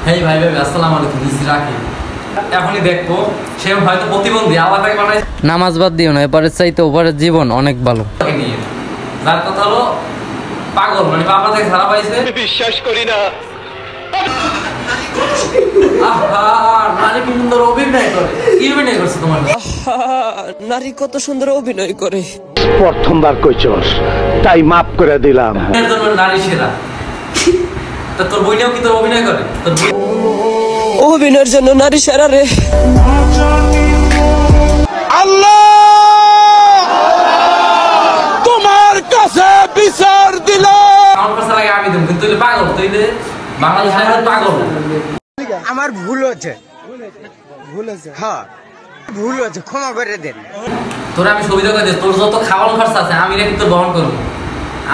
হেই ভাই ভাই আসসালামু আলাইকুম রাখি এখনই দেখবো সে হয়তো প্রতিবন্ধী আল্লাহ তাকে বানাই নামাজ বাদ দিও না এবারের চাইতে ওপারের জীবন অনেক ভালো যার কথা হলো পাগল মানে বাবা থেকে খারাপ পাইছে বিশ্বাস করি না নারী কি সুন্দর অভিনয় করে কি অভিনয় করছে তোমার নারী কত সুন্দর অভিনয় করে প্রথমবার কইছস তাই মাফ করে দিলাম নারী সেরা তা তোর বইটাও কি তোর অভিনয় করে তোর অভিনয়ের জন্য নারী সেরা রে আল্লাহ তোমার কাছে বিচার দিলাম আমার কাছে লাগে আমি দেব কিন্তু তুই পাগল তুই বাংলাদেশের পাগল আমার ভুল হচ্ছে হ্যাঁ ভুল হচ্ছে ক্ষমা করে দেন তোর আমি সুবিধা করে দিই তোর যত খাওয়ান খরচ আছে আমি রেখে তোর বহন করবো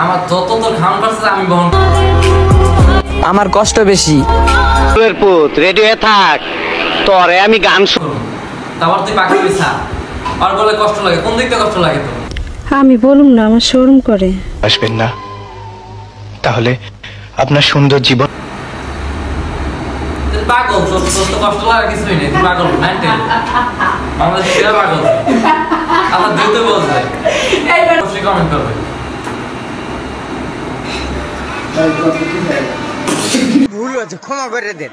আমার যত তোর খাওয়ান খরচ আছে আমি বহন করবো আমার কষ্ট বেশি পুত রেডি হয়ে থাক তোরে আমি গান তারপর তুই পাখি বিছা আর বলে কষ্ট লাগে কোন দিকটা কষ্ট লাগে তোর আমি বলুম না আমার শরম করে আসবেন না তাহলে আপনার সুন্দর জীবন তুই পাগল তোর তো কষ্ট লাগার কিছুই নেই তুই পাগল মেন্টাল আমাদের সেরা পাগল আমার দ্রুত বলছে অবশ্যই কমেন্ট করবে ভুল হচ্ছে ক্ষমা করে দেন